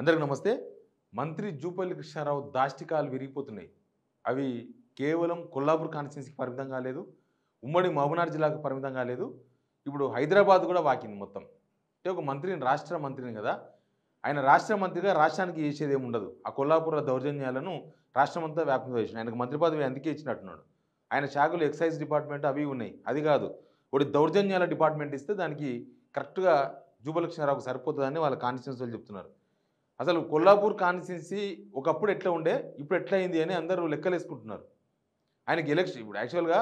అందరికీ నమస్తే. మంత్రి జూపల్లి కృష్ణారావు దాష్టికాలు విరిగిపోతున్నాయి. అవి కేవలం కొల్లాపూర్ కాన్స్టిట్యున్సీకి పరిమితం కాలేదు, ఉమ్మడి మహబూబ్‌నగర్ జిల్లాకు పరిమితం కాలేదు, ఇప్పుడు హైదరాబాద్ కూడా వాకింది మొత్తం. అంటే ఒక మంత్రిని, రాష్ట్ర మంత్రిని కదా, ఆయన రాష్ట్ర మంత్రిగా రాష్ట్రానికి చేసేది ఏమి ఉండదు. ఆ కొల్లాపూర్ దౌర్జన్యాలను రాష్ట్రమంతా వ్యాప్తం చేసిన ఆయనకు మంత్రి పదవి అందుకే ఇచ్చినట్టున్నాడు. ఆయన శాఖలు ఎక్సైజ్ డిపార్ట్మెంట్ అవి ఉన్నాయి. అది కాదు, ఒకటి దౌర్జన్యాల డిపార్ట్మెంట్ ఇస్తే దానికి కరెక్ట్గా జూపల్లి కృష్ణారావుకు సరిపోతుందని వాళ్ళ కాన్స్టిట్యున్సీలు చెప్తున్నారు. అసలు కొల్లాపూర్ కాన్స్టిట్యున్సీ ఒకప్పుడు ఎట్లా ఉండే, ఇప్పుడు ఎట్లా అయింది అని అందరూ లెక్కలేసుకుంటున్నారు. ఆయనకి ఎలక్షన్ ఇప్పుడు యాక్చువల్గా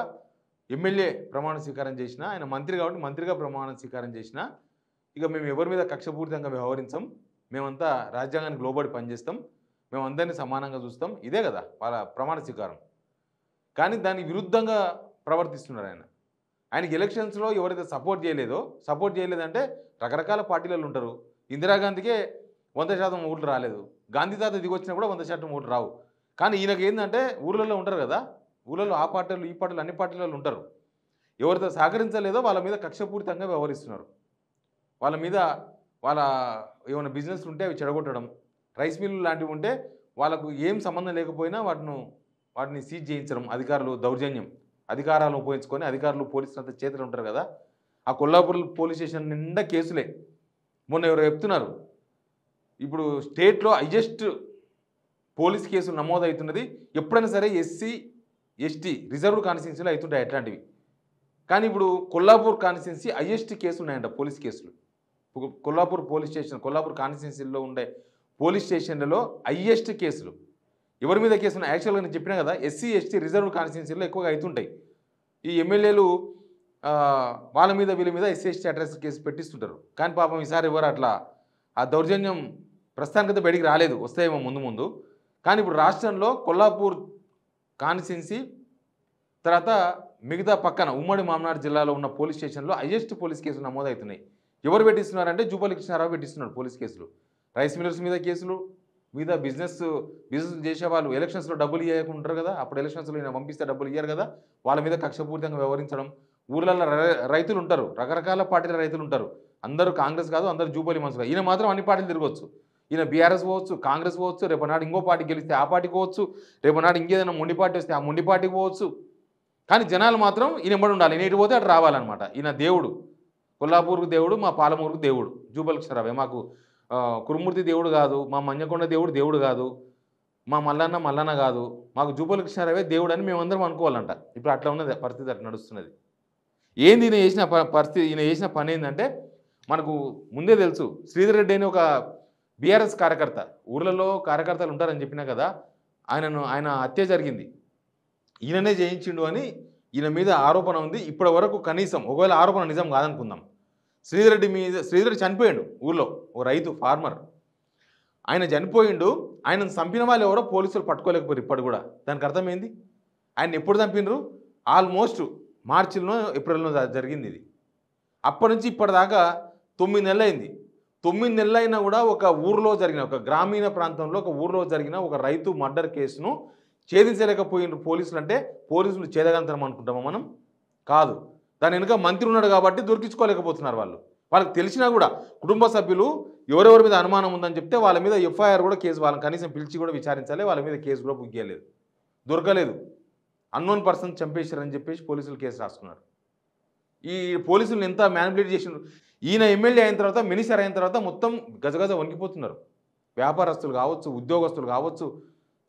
ఎమ్మెల్యే ప్రమాణ స్వీకారం చేసినా, ఆయన మంత్రి కాబట్టి మంత్రిగా ప్రమాణ స్వీకారం చేసినా, ఇక మేము ఎవరి మీద కక్షపూరితంగా వ్యవహరించాం, మేమంతా రాజ్యాంగానికి లోబడి పనిచేస్తాం, మేము అందరినీ సమానంగా చూస్తాం, ఇదే కదా వాళ్ళ ప్రమాణ స్వీకారం. కానీ దానికి విరుద్ధంగా ప్రవర్తిస్తున్నారు ఆయన. ఆయనకి ఎలక్షన్స్లో ఎవరైతే సపోర్ట్ చేయలేదంటే రకరకాల పార్టీలలో ఉంటారు. ఇందిరాగాంధీకే 100% ఓట్లు రాలేదు, గాంధీ తాత దిగొచ్చినా కూడా 100% ఓట్లు రావు. కానీ ఈయనకి ఏంటంటే ఊళ్ళల్లో ఉంటారు కదా, ఊళ్ళలో ఆ పార్టీలు ఈ పార్టీలు అన్ని పార్టీలలో ఉంటారు. ఎవరితో సహకరించలేదో వాళ్ళ మీద కక్షపూరితంగా వ్యవహరిస్తున్నారు. వాళ్ళ మీద వాళ్ళ ఏమైనా బిజినెస్లు ఉంటే అవి చెడగొట్టడం, రైస్ మిల్లు లాంటివి ఉంటే వాళ్ళకు ఏం సంబంధం లేకపోయినా వాటిని సీజ్ చేయించడం, అధికారులు దౌర్జన్యం, అధికారాలను ఉపయోగించుకొని అధికారులు పోలీసులంతా చేతులు ఉంటారు కదా. ఆ కొల్లాపూర్ పోలీస్ స్టేషన్ నిండా కేసులే. మొన్న ఎవరు చెప్తున్నారు, ఇప్పుడు స్టేట్లో హైయెస్ట్ పోలీస్ కేసులు నమోదవుతున్నది ఎప్పుడైనా సరే ఎస్సీ ఎస్టీ రిజర్వ్డ్ కాన్స్టిట్యున్సీలో అవుతుంటాయి అట్లాంటివి. కానీ ఇప్పుడు కొల్లాపూర్ కాన్స్టిట్యున్సీ హైయెస్ట్ కేసులు ఉన్నాయంట, పోలీస్ కేసులు. కొల్లాపూర్ పోలీస్ స్టేషన్, కొల్లాపూర్ కాన్స్టిట్యున్సీలో ఉండే పోలీస్ స్టేషన్లలో హైయెస్ట్ కేసులు. ఎవరి మీద కేసు ఉన్నాయి? యాక్చువల్గా నేను చెప్పినా కదా, ఎస్సీ ఎస్టీ రిజర్వ్డ్ కాన్స్టిట్యున్సీలో ఎక్కువగా అవుతుంటాయి. ఈ ఎమ్మెల్యేలు వాళ్ళ మీద వీళ్ళ మీద ఎస్సీ ఎస్టీ అట్రాసిటీ కేసు పెట్టిస్తుంటారు. కానీ పాపం ఈసారి ఎవరు అట్లా ఆ దౌర్జన్యం ప్రస్తుతానికైతే బయటికి రాలేదు, వస్తాయేమో ముందు. కానీ ఇప్పుడు రాష్ట్రంలో కొల్లాపూర్ కాన్స్టిట్యున్సీ తర్వాత మిగతా పక్కన ఉమ్మడి మహబూబ్‌నగర్ జిల్లాలో ఉన్న పోలీస్ స్టేషన్లో హైయెస్ట్ పోలీస్ కేసులు నమోదవుతున్నాయి. ఎవరు పెట్టిస్తున్నారంటే జూపల్లి కృష్ణారావు పెట్టిస్తున్నాడు పోలీస్ కేసులు. రైస్ మిల్లర్స్ మీద కేసులు, మీద బిజినెస్ చేసే వాళ్ళు ఎలక్షన్స్లో డబ్బులు ఇవ్వకుంటారు కదా, అప్పుడు ఎలక్షన్స్లో ఈయన పంపిస్తే డబ్బులు ఇయ్యారు కదా, వాళ్ళ మీద కక్షపూరితంగా వ్యవహరించడం. ఊర్లలో రైతులు ఉంటారు, రకరకాల పార్టీల రైతులు ఉంటారు, అందరూ కాంగ్రెస్ కాదు, అందరూ జూపల్లి మనుషులు. ఈయన మాత్రం అన్ని పార్టీలు తిరగవచ్చు. ఈయన బీఆర్ఎస్ పోవచ్చు, కాంగ్రెస్ పోవచ్చు, రేపు నాడు ఇంకో పార్టీ గెలిస్తే ఆ పార్టీకి పోవచ్చు, రేపు నాడు ఇంకేదైనా మొండి పార్టీ వస్తే ఆ మొండి పార్టీకి పోవచ్చు. కానీ జనాలు మాత్రం ఈయన ఎంబడి ఉండాలి, ఈయన ఇటు పోతే అటు రావాలన్నమాట. ఈయన దేవుడు, కొల్లాపూర్కు దేవుడు, మా పాలమూరుకు దేవుడు జూపల్లి కృష్ణారావే. మాకు కురుమూర్తి దేవుడు కాదు, మా మన్యకొండ దేవుడు కాదు, మా మల్లన్న కాదు, మాకు జూపల్లి కృష్ణారావే దేవుడు అని మేమందరం అనుకోవాలంట. ఇప్పుడు అట్లా ఉన్నది పరిస్థితి, అట్లా నడుస్తున్నది. ఏంది ఈయన చేసిన పరిస్థితి? ఈయన చేసిన పని ఏంటంటే మనకు ముందే తెలుసు. శ్రీధర్ రెడ్డి అని ఒక బీఆర్ఎస్ కార్యకర్త, ఊర్లలో కార్యకర్తలు ఉంటారని చెప్పినా కదా, ఆయన హత్య జరిగింది, ఈయననే చేయించిండు అని ఈయన మీద ఆరోపణ ఉంది. ఇప్పటి వరకు కనీసం, ఒకవేళ ఆరోపణ నిజం కాదనుకుందాం, శ్రీధర్ చనిపోయిండు ఊళ్ళో, ఓ రైతు ఫార్మర్, ఆయన చనిపోయిండు. ఆయనను చంపిన వాళ్ళు ఎవరో పోలీసులు పట్టుకోలేకపోయారు ఇప్పటి కూడా. దానికి అర్థమైంది, ఆయన ఎప్పుడు చంపినరు? ఆల్మోస్ట్ మార్చిలో ఏప్రిల్లో జరిగింది ఇది. అప్పటి నుంచి ఇప్పటిదాకా 9 నెలలు అయింది. 9 నెలలు అయినా కూడా ఒక ఊర్లో జరిగిన, ఒక గ్రామీణ ప్రాంతంలో ఒక ఊర్లో జరిగిన ఒక రైతు మర్డర్ కేసును ఛేదించలేకపోయిన పోలీసులు. అంటే పోలీసులు ఛేదగంతరం అనుకుంటామా మనం? కాదు. దాని వెనుక మంత్రి ఉన్నాడు కాబట్టి దొరికించుకోలేకపోతున్నారు వాళ్ళు. వాళ్ళకి తెలిసినా కూడా కుటుంబ సభ్యులు ఎవరెవరి మీద అనుమానం ఉందని చెప్తే వాళ్ళ మీద ఎఫ్ఐఆర్ కూడా కేసు, వాళ్ళని కనీసం పిలిచి కూడా విచారించాలి, వాళ్ళ మీద కేసు కూడా బుక్ చేయలేదు, దొరకలేదు. అన్నోన్ పర్సన్ చంపేశారని చెప్పేసి పోలీసులు కేసు రాసుకున్నారు. ఈ పోలీసులను ఎంత మ్యానిపులేట్ చేసినారు. ఈయన ఎమ్మెల్యే అయిన తర్వాత, మినిస్టర్ అయిన తర్వాత మొత్తం గజగజ వణికిపోతున్నారు. వ్యాపారస్తులు కావచ్చు, ఉద్యోగస్తులు కావచ్చు,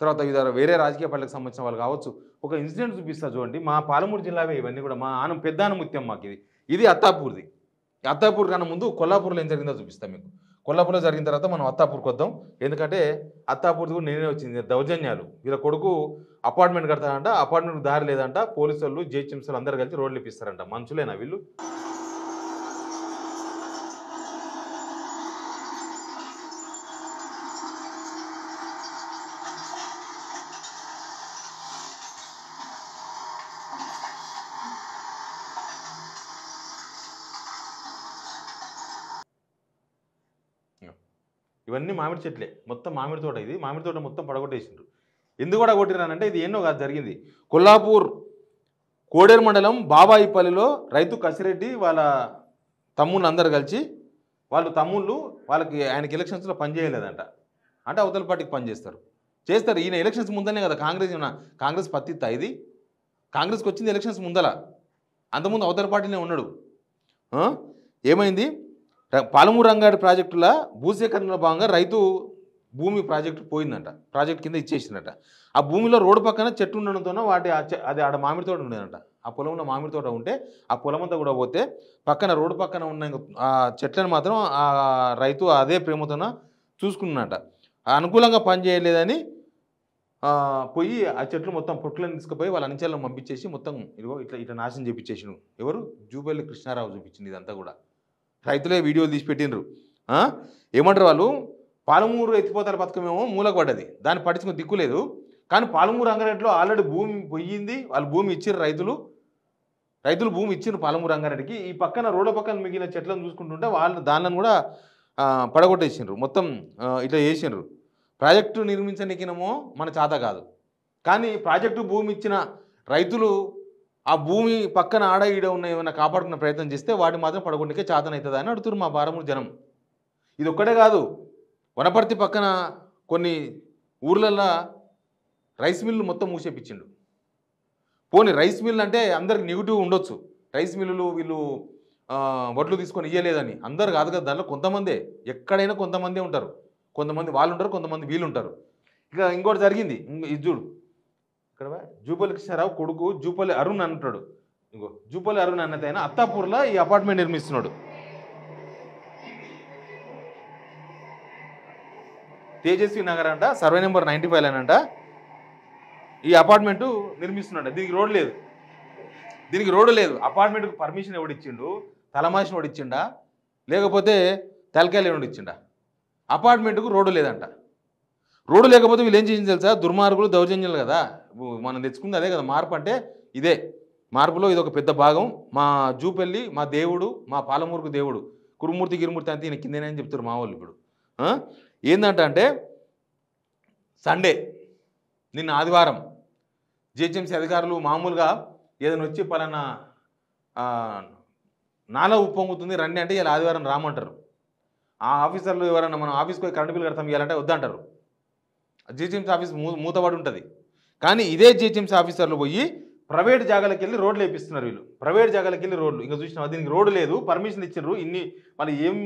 తర్వాత వేరే రాజకీయ పార్టీలకు సంబంధించిన వాళ్ళు కావచ్చు. ఒక ఇన్సిడెంట్ చూపిస్తా చూడండి. మా పాలమూరు జిల్లావే ఇవన్నీ కూడా. మా పెద్ద ముత్యం మాకు ఇది అత్తాపూర్ది. అత్తాపూర్ కన్నా ముందు కొల్లాపూర్లో ఏం జరిగిందో చూపిస్తాం మీకు. కొల్లాపూర్లో జరిగిన తర్వాత మనం అత్తాపూర్కి వద్దాం. ఎందుకంటే అత్తాపూర్ది కూడా నేనే వచ్చింది దౌర్జన్యాలు. వీళ్ళ కొడుకు అపార్ట్మెంట్ కడతాడంట, అపార్ట్మెంట్కి దారి లేదంట, పోలీసు వాళ్ళు జేహెచ్ఎంసీలు అందరూ కలిసి రోడ్లు ఇప్పిస్తారంట. మనుషులేనా వీళ్ళు? ఇవన్నీ మామిడి చెట్లే, మొత్తం మామిడి తోట. ఇది మామిడి తోట మొత్తం పడగొట్టేసిండ్రు. ఎందుకు పడగొట్టినారంటే ఇది ఎన్నో కాదు జరిగింది. కొల్లాపూర్ కోడేరు మండలం బాబాయిపల్లిలో రైతు కసిరెడ్డి వాళ్ళ తమ్ముళ్ళు అందరు కలిసి, వాళ్ళకి ఆయనకి ఎలక్షన్స్లో పనిచేయలేదంట. అంటే అవతల పార్టీకి పనిచేస్తారు చేస్తారు. ఈయన ఎలక్షన్స్ ముందనే కదా కాంగ్రెస్ పత్తిత్తా ఇది. కాంగ్రెస్కి వచ్చింది ఎలక్షన్స్ ముందల, అంతకుముందు అవతల పార్టీనే ఉన్నాడు. ఏమైంది, పాలమూరు రంగారెడ్డి ప్రాజెక్టుల భూసేకరణలో భాగంగా రైతు భూమి ప్రాజెక్టు పోయిందంట, ప్రాజెక్ట్ కింద ఇచ్చేసిందట. ఆ భూమిలో రోడ్డు పక్కన చెట్టు ఉండడంతో అది ఆడ మామిడి తోట ఉండేదంట. ఆ పొలంలో మామిడి తోట ఉంటే ఆ పొలం అంతా కూడా పోతే పక్కన రోడ్డు పక్కన ఉన్న ఆ చెట్లను మాత్రం ఆ రైతు అదే ప్రేమతోన చూసుకున్నట. అనుకూలంగా పనిచేయలేదని పోయి ఆ చెట్లు మొత్తం పొట్లను తీసుకుపోయి వాళ్ళ అంచెలను పంపించేసి మొత్తం ఇదిగో ఇట్లా నాశనం చేపించేసిండు. ఎవరు? జూపల్లి కృష్ణారావు చూపించింది ఇదంతా కూడా. రైతులే వీడియోలు తీసి పెట్టినరు. ఏమంటారు వాళ్ళు, పాలమూరు ఎత్తిపోతల పథకం ఏమో మూలకు పడ్డది, దాన్ని పట్టించుకుని దిక్కులేదు. కానీ పాలమూరు రంగారెడ్డిలో ఆల్రెడీ భూమి పోయింది, వాళ్ళు భూమి ఇచ్చారు, రైతులు భూమి ఇచ్చారు పాలమూరు రంగారెడ్డికి. ఈ పక్కన రోడ్ల పక్కన మిగిలిన చెట్లను చూసుకుంటుంటే వాళ్ళు దానిని కూడా పడగొట్టేసిండ్రు, మొత్తం ఇట్లా చేసిండ్రు. ప్రాజెక్టు నిర్మించనికినేమో మన చేత కాదు, కానీ ప్రాజెక్టు భూమి ఇచ్చిన రైతులు ఆ భూమి పక్కన ఆడ ఈడ ఉన్న ఏమైనా కాపాడుకునే ప్రయత్నం చేస్తే వాటి మాత్రం పడగొట్టకే చేతనవుతుంది అని అడుగుతారు మా బారమూరు జనం. ఇది ఒక్కటే కాదు, వనపర్తి పక్కన కొన్ని ఊర్లల్లో రైస్ మిల్లు మొత్తం మూసేపించిండు. పోనీ రైస్ మిల్ అంటే అందరికి నెగిటివ్ ఉండొచ్చు, రైస్ మిల్లులు వీళ్ళు వడ్లు తీసుకొని ఇయ్యలేదని. అందరు కాదు కదా, దాంట్లో కొంతమందే, ఎక్కడైనా కొంతమందే ఉంటారు, కొంతమంది వాళ్ళు ఉంటారు, కొంతమంది వీళ్ళు ఉంటారు. ఇక ఇంకోటి జరిగింది, ఇది చూడు, ఇక్కడ జూపల్లి కృష్ణారావు కొడుకు జూపల్లి అరుణ్ అంటాడు. ఇంకో జూపల్లి అరుణ్ అన్నది ఆయన అత్తాపూర్లో ఈ అపార్ట్మెంట్ నిర్మిస్తున్నాడు. తేజస్వి నగర్ అంట, సర్వే నెంబర్ 95 అనంట ఈ అపార్ట్మెంటు నిర్మిస్తున్నాడు. దీనికి రోడ్డు లేదు. అపార్ట్మెంట్కి పర్మిషన్ ఎవడిచ్చిండు? తలమాసిన వాడిచ్చిండా లేకపోతే తలకాయలు ఎవడిచ్చిండా? అపార్ట్మెంట్కు రోడ్డు లేదంట. రోడ్డు లేకపోతే వీళ్ళు ఏం చేసింది తెలుసా? దుర్మార్గులు, దౌర్జన్యాలు కదా. మనం తెచ్చుకుంది అదే కదా మార్పు అంటే. ఇదే మార్పులో ఇది ఒక పెద్ద భాగం. మా జూపల్లి మా దేవుడు, మా పాలమూరుకు దేవుడు, కురుమూర్తి గిరుమూర్తి అంతే ఈయన కిందనే అని చెప్తారు మా వాళ్ళు. ఇప్పుడు ఏంటంటే సండే నిన్న ఆదివారం జిహెచ్ఎంసీ అధికారులు మామూలుగా ఏదైనా వచ్చి పలానా నాలా ఉప్పొంగుతుంది రండి అంటే ఇలా ఆదివారం రామంటారు. ఆ ఆఫీసర్లు ఎవరైనా మనం ఆఫీస్కి పోయి కరెంట్ బిల్ కడతాం ఇవ్వాలంటే వద్దంటారు. జిహెచ్ఎంసీ ఆఫీస్ మూతబడి ఉంటుంది. కానీ ఇదే జిహెచ్ఎంసీ ఆఫీసర్లు పోయి ప్రైవేట్ జాగాలకు వెళ్ళి రోడ్లు వేపిస్తున్నారు. వీళ్ళు ప్రైవేట్ జాగాలకు వెళ్ళి రోడ్లు, ఇంకా చూసినా దీనికి రోడ్డు లేదు, పర్మిషన్ ఇచ్చినారు. ఇన్ని మళ్ళీ ఏం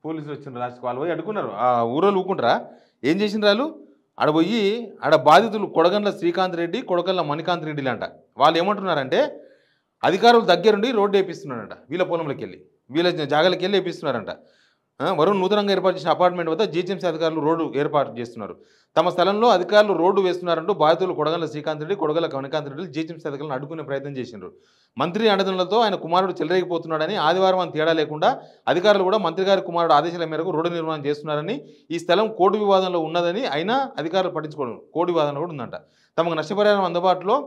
పోలీసులు వచ్చిన రాష్ట్ర వాళ్ళు పోయి అడుగున్నారు. ఆ ఊరోళ్ళు ఊకుంటారా? ఏం చేసిన వాళ్ళు ఆడ పోయి ఆడ బాధితులు కొడగండ్ల శ్రీకాంత్ రెడ్డి, కొడగండ్ల మణికాంత్ రెడ్డిలు అంట. వాళ్ళు ఏమంటున్నారంటే అధికారులు దగ్గరుండి రోడ్డు వేపిస్తున్నారంట. వీళ్ళ పొలంలోకి వెళ్ళి వీళ్ళ జాగాలకు వెళ్ళి వేపిస్తున్నారంట. వరుణ్ నూతనంగా ఏర్పాటు చేసిన అపార్ట్మెంట్ వద్ద జిహెచ్ఎంసీ అధికారులు రోడ్డు ఏర్పాటు చేస్తున్నారు. తమ స్థలంలో అధికారులు రోడ్డు వేస్తున్నారంటూ బాధితులు కొడగండ్ల శ్రీకాంత్ రెడ్డి, కొడగండ్ల మణికాంత్ రెడ్డి జిహెచ్ఎంసీ అధికారులను అడ్డుకునే ప్రయత్నం చేసిండ్రు. మంత్రి అండదండలతో ఆయన కుమారుడు చెలరేగిపోతున్నాడని, ఆదివారం అని తేడా లేకుండా అధికారులు కూడా మంత్రి గారి కుమారుడు ఆదేశాల మేరకు రోడ్డు నిర్మాణం చేస్తున్నారని, ఈ స్థలం కోర్టు వివాదంలో ఉన్నదని అయినా అధికారులు పట్టించుకోవడం, కోర్టు వివాదంలో కూడా ఉందంట. తమకు నష్టపరిహారం అందుబాటులో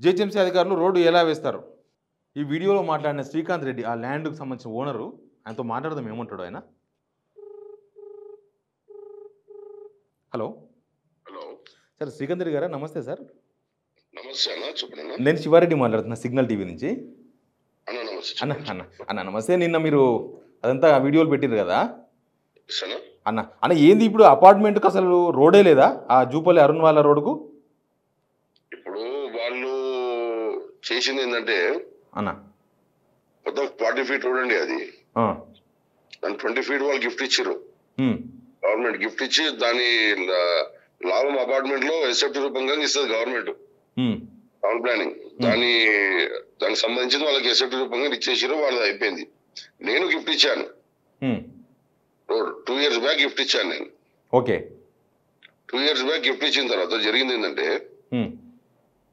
జిహెచ్ఎంసీ అధికారులు రోడ్డు ఎలా వేస్తారు? ఈ వీడియోలో మాట్లాడిన శ్రీకాంత్ రెడ్డి, ఆ ల్యాండ్కు సంబంధించిన ఓనరు, ఆయనతో మాట్లాడదాం. ఏమంటాడు ఆయన? హలో సార్, శ్రీకాంత్ రెడ్డి గారా? నమస్తే సార్. నమస్తే అన్న, చెప్పండి. నేను శివారెడ్డి మాట్లాడుతున్నా, సిగ్నల్ టీవీ నుంచి. అన్న నమస్తే. నిన్న మీరు అదంతా వీడియోలు పెట్టిరు కదా అన్న ఏంది ఇప్పుడు అపార్ట్మెంట్కి అసలు రోడే లేదా? ఆ జూపల్లి అరుణ్ వాళ్ళ రోడ్డుకు ఇప్పుడు వాళ్ళు చేసింది ఏంటంటే అన్న మొత్తం 40 feet రోడ్ అండి. అది 20 feet వాళ్ళు గిఫ్ట్ ఇచ్చారు, గవర్నమెంట్ గిఫ్ట్ ఇచ్చి దాని లాభం అపార్ట్మెంట్ లో ఎస్ఎఫ్టీ రూపంగా ఇస్తుంది గవర్నమెంట్, టౌన్ ప్లానింగ్. దానికి సంబంధించి వాళ్ళకి ఎస్ఎఫ్టీ రూపంగా ఇచ్చేసారు, వాళ్ళది అయిపోయింది. నేను గిఫ్ట్ ఇచ్చాను రోడ్ 2 years బ్యాక్ గిఫ్ట్ ఇచ్చాను నేను. ఓకే, 2 years బ్యాక్ గిఫ్ట్ ఇచ్చిన తర్వాత జరిగింది ఏంటంటే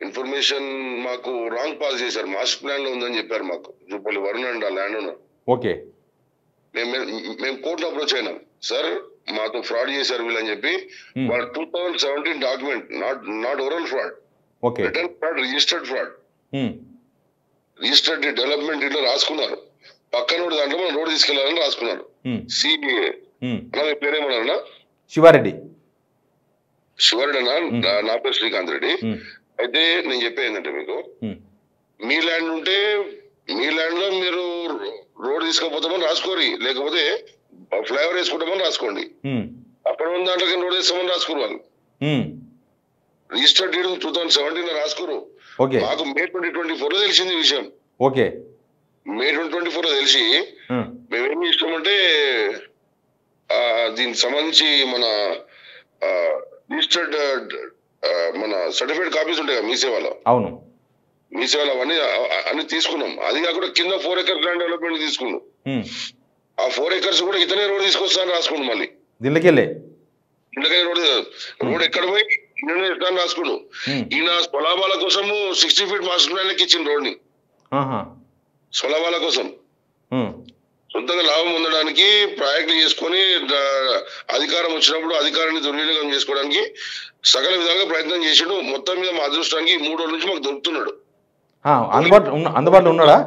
ఇన్ఫర్మేషన్ మాకు రాంగ్ పాస్ చేశారు. మాస్టర్ ప్లాన్ లో ఉందని చెప్పారు మాకు, జూపల్లి వరుణ్ అండ్ ఆ ల్యాండ్ ఓనర్. ఓకే, మేము కోర్టులో అప్రోచ్ అయినాం. సార్ మాతో ఫ్రాడ్ చేశారు వీళ్ళని చెప్పి. వాళ్ళ 2017 document, not oral fraud, return fraud, registered fraud, registered development ఇట్లా రాసుకున్నారు. పక్కన దాంట్లో మనం రోడ్ తీసుకెళ్లాలని రాసుకున్నారు. సిబిఏ మీ పేరేమన్నా? శివారెడ్డి. శివారెడ్డి అన్న, నా పేరు శ్రీకాంత్ రెడ్డి. అయితే నేను చెప్పేది ఏంటంటే మీకు, మీ ల్యాండ్ ఉంటే మీ ల్యాండ్ లో మీరు రోడ్ తీసుకుపోతామని రాసుకోరి, లేకపోతే ఫ్లైఓవర్ వేసుకుంటామని రాసుకోండి. అక్కడ ఉన్న దాంట్లోకి రోడ్ వేస్తామని రాసుకోరు వాళ్ళు. రిజిస్టర్డ్ డీడ్ 2017 లో రాసుకోరు. మాకు మే 2024 లో తెలిసింది విషయం. మే 2024 లో తెలిసి మేమేం చేస్తామంటే దీనికి సంబంధించి మన రిజిస్టర్డ్ మన సర్టిఫికేట్ కాపీస్ ఉంటాయి కదా మీ సేవలో, అవును మీ సేవలో అవన్నీ అన్ని తీసుకున్నాం. అది కాకుండా కింద 4 acres ల్యాండ్ డెవలప్మెంట్ తీసుకున్నాం. ఆ 4 acres కూడా ఇతనే రోడ్ తీసుకొస్తాను రాసుకున్నాం. మళ్ళీ దీనికెళ్ళే రోడ్ ఎక్కడ పోయి ఈయన ఎట్లా రాసుకున్నాం. ఈయన స్వలాభాల కోసము 60 feet మాస్టర్ ప్లాన్ లెక్క ఇచ్చిన రోడ్ ని స్వలాభాల కోసం సొంతంగా లాభం పొందడానికి ప్రాజెక్టులు చేసుకొని అధికారం వచ్చినప్పుడు అధికారాన్ని దుర్వినియోగం చేసుకోవడానికి సకల విధాలుగా ప్రయత్నం చేసాడు. మొత్తం మీద మా అదృష్టానికి 3 రోజుల నుంచి మాకు దొరుకుతున్నాడు. అందుబాటులో ఉన్నాడా?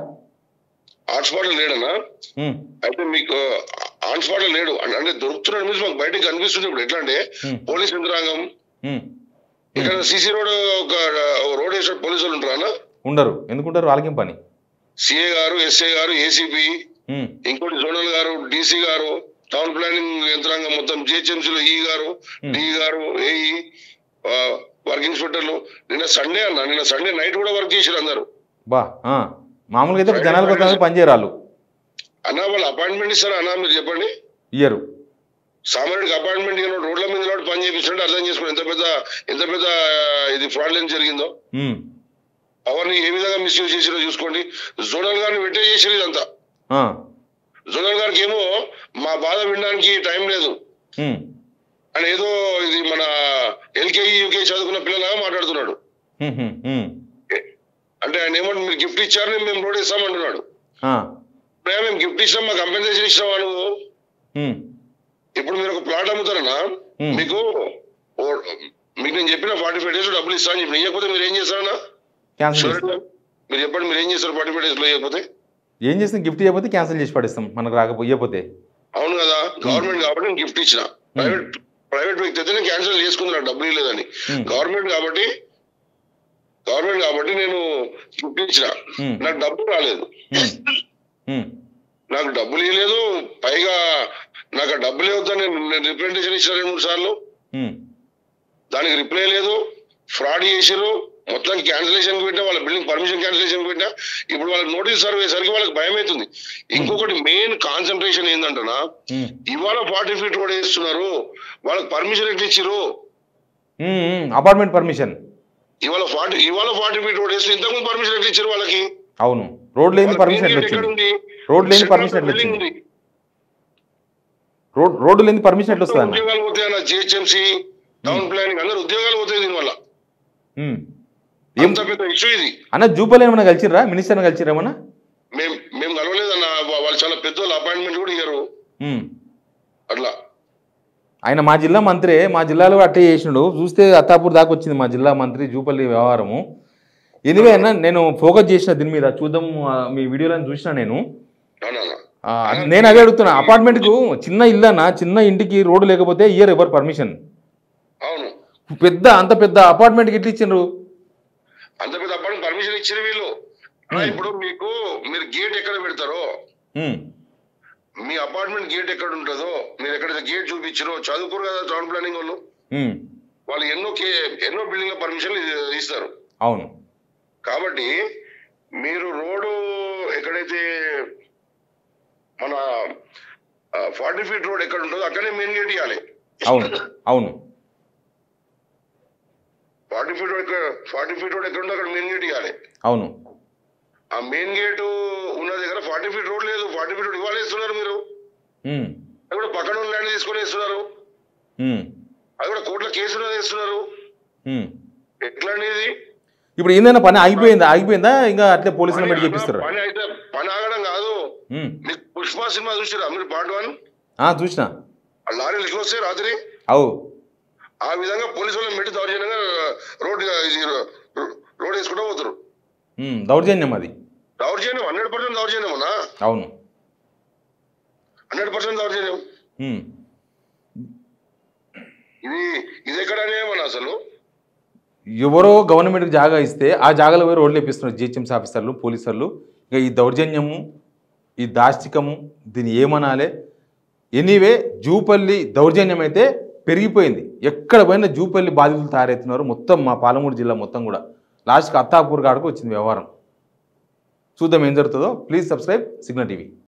ఆన్ స్పాట్ లేడన్నా. అయితే మీకు ఆన్ స్పాట్ లేడు అంటే దొరుకుతున్నాడు మీన్స్ మాకు బయటకు కనిపిస్తుంది. ఇప్పుడు ఎట్లా అంటే పోలీస్ యంత్రాంగం ఇక్కడ సిసి రోడ్ ఒక రోడ్ వేసిన పోలీసు వాళ్ళు ఉంటారా? ఉండరు. ఎందుకుంటారు? వాళ్ళకేం పని? సిఏ గారు, ఎస్ఐ గారు, ఏసీపీ, ఇంకోటి జోనల్ గారు, డీసీ గారు, టౌన్ ప్లానింగ్ యంత్రాంగం మొత్తం, జిహెచ్ఎంసీలో ఈ గారు, డి గారు, ఏఈ, వర్క్ ఇన్స్పెక్టర్లు. నిన్న సండే నైట్ కూడా వర్క్ చేశారు అందరు. మామూలుగా అయితే జనాలు పని చేయరాలు అన్నా. వాళ్ళు అపాయింట్మెంట్ ఇస్తారా అన్నా? మీరు చెప్పండి. ఇయ్యరు. సామాన్యుడికి అపాయింట్మెంట్ ఇవ్వడం, రోడ్ల మీద పని చేయించినట్టు అర్థం చేసుకోండి ఎంత పెద్ద ఇది ఫ్రాడ్లెన్స్ జరిగిందో. పవర్ని ఏ విధంగా మిస్యూజ్ చేసిరో చూసుకోండి. జోనల్ గారిని వెంటే చేసిరు ఇదంతా. జోనల్ గారికి ఏమో మా బాధ వినడానికి టైం లేదు అని ఏదో ఇది మన ఎల్కేజీ యూకేజీ చదువుకున్న పిల్లలాగా మాట్లాడుతున్నాడు. అంటే ఆయన ఏమంటే మీరు గిఫ్ట్ ఇచ్చారు మేము రోడ్ ఇస్తామంటున్నాడు. మేము గిఫ్ట్ ఇచ్చినాం, మా కంపెన్సేషన్ ఇచ్చినావా నువ్వు? ఇప్పుడు మీరు ఒక ప్లాట్ అమ్ముతారన్నా, మీకు నేను చెప్పిన 45 days డబ్బులు ఇస్తాను చెప్పి ఇవ్వకపోతే మీరు ఏం చేస్తారన్నా? మీరు చెప్పండి, మీరు ఏం చేస్తారు 45 days లో ఇవ్వకపోతే? ఏం చేస్తాం? గిఫ్ట్ ఇవ్వకపోతే క్యాన్సిల్ చేసి పడిస్తాం మనకు రాకపోతే. అవును కదా, గవర్నమెంట్ కాబట్టి నేను గిఫ్ట్ ఇచ్చిన. ప్రైవేట్ వ్యక్తి అయితే నేను క్యాన్సిల్ చేసుకుంటున్నాను డబ్బులు ఇవ్వలేదని. గవర్నమెంట్ కాబట్టి నేను గిఫ్ట్ ఇచ్చిన, నాకు డబ్బులు రాలేదు, నాకు డబ్బులు ఇవ్వలేదు. పైగా నాకు ఆ డబ్బులు ఇవ్వద్దని నేను రిప్రజెంటేషన్ ఇచ్చిన 2-3 సార్లు, దానికి రిప్లై లేదు. ఫ్రాడ్ చేసారు. మొత్తం క్యాన్సిలేషన్ పెట్టా, వాళ్ళ బిల్డింగ్ పర్మిషన్ క్యాన్సిలేషన్ పెట్టా. ఇప్పుడు వాళ్ళకి నోటీస్ సర్వ్ అయ్యేసరికి వాళ్ళకి భయం అవుతుంది. ఇంకొకటి మెయిన్ కాన్సన్ట్రేషన్ ఏంటంటనా, ఇవాళ 40 feet రోడ్ వేస్తున్నారు, వాళ్ళకి పర్మిషన్ ఎట్లా ఇచ్చారు? Apartment permission. ఇవాళ 40 feet రోడ్ వేస్తే ఇంతకుముందు పర్మిషన్ ఎట్లా ఇచ్చారు వాళ్ళకి? అవును, రోడ్ లేని పర్మిషన్ ఎట్లా వచ్చింది? రోడ్ లేని పర్మిషన్ ఎట్లా వచ్చింది? రోడ్డు లేని పర్మిషన్ ఎట్లా వస్తుంది? ఉద్యోగాలు పోతాయి అన్న, జిహెచ్ఎంసీ, టౌన్ ప్లానింగ్ అందరు ఉద్యోగాలు పోతాయి దీనివల్ల. ఎంత పెద్ద ఇష్యూ ఇది అన్న. జూపల్ ఏమన్నా కలిసిరా? మినిస్టర్ కలిసిరా ఏమన్నా? మేము కలవలేదన్న. వాళ్ళు చాలా పెద్దోళ్ళు, అపాయింట్మెంట్ కూడా ఇయ్యరు అట్లా. ఆయన మా జిల్లా మంత్రి, మా జిల్లాలో అట్టే చేసినాడు. చూస్తే అత్తాపూర్ దాకా వచ్చింది మా జిల్లా మంత్రి జూపల్లి వ్యవహారము. ఎనివే అన్న, నేను ఫోకస్ చేసిన దీని మీద. చూద్దాం, మీ వీడియోలను చూసిన నేను అదే అడుగుతున్నా. అపార్ట్మెంట్ కు చిన్న ఇల్లు అన్న, చిన్న ఇంటికి రోడ్డు లేకపోతే ఇయ్యరు ఎవరు పర్మిషన్. అవును, అంత పెద్ద అపార్ట్మెంట్ కి ఎట్లా ఇచ్చిండ్రు? అంత పెద్ద అపార్ట్మెంట్ పర్మిషన్ ఇచ్చిన వీళ్ళు. ఇప్పుడు మీరు గేట్ ఎక్కడ పెడతారో, మీ అపార్ట్మెంట్ గేట్ ఎక్కడ ఉంటుందో, మీరు ఎక్కడైతే గేట్ చూపించారో చదువుకోరు కదా టౌన్ ప్లానింగ్ వాళ్ళు ఎన్నో బిల్డింగ్ పర్మిషన్లు ఇస్తారు. అవును, కాబట్టి మీరు రోడ్డు ఎక్కడైతే మన 40 feet రోడ్ ఎక్కడ ఉంటుందో అక్కడే మెయిన్ గేట్ ఇవ్వాలి. అవును, 40 feet రోడ్ ఎక్కడ ఉందో అక్కడ మెయిన్ గేట్ ఇవ్వాలి. అవును, ఆ మెయిన్ గేట్ ఉన్న దగ్గర 40 feet రోడ్ లేదు. 40 feet రోడ్ ఇవాళ వేస్తున్నారు మీరు. అది కూడా పక్కన ఉన్న ల్యాండ్ తీసుకొని వేస్తున్నారు. అది కూడా కోర్టులో కేసులు వేస్తున్నారు. ఎట్లా అనేది? ఇప్పుడు ఏందైనా పని ఆగిపోయిందా ఇంకా అట్లే పోలీసులు పెట్టి చేపిస్తారు? పని ఆగడం కాదు. మీకు పుష్ప సినిమా చూసారా మీరు? Part 1 చూసిన. లారీలు ఎట్లా వస్తాయి రాత్రి? అవు ఆ విధంగా పోలీసు వాళ్ళని పెట్టి దౌర్జన్యంగా రోడ్ వేసుకుంటూ పోతారు. దౌర్జన్యం, అది దౌర్జన్యం, 100% దౌర్జన్యం అన్నా. అవును, 100% దౌర్జన్యం. ఇది ఎక్కడనే మన అసలు ఎవరో గవర్నమెంట్కి జాగా ఇస్తే ఆ జాగాలో పోయి రోడ్లు వేపిస్తున్నారు జిహెచ్ఎంసీ ఆఫీసర్లు, పోలీసర్లు. ఇక ఈ దౌర్జన్యము ఈ దాష్టికము దీన్ని ఏమనాలే. ఎనీవే జూపల్లి దౌర్జన్యం అయితే పెరిగిపోయింది. ఎక్కడ పోయినా జూపల్లి బాధితులు తయారవుతున్నారు. మొత్తం మా పాలమూరు జిల్లా మొత్తం కూడా లాస్ట్కి అత్తాపూర్ కాడకు వచ్చింది వ్యవహారం. చూద్దాం ఏం జరుగుతుందో. Please subscribe signal TV.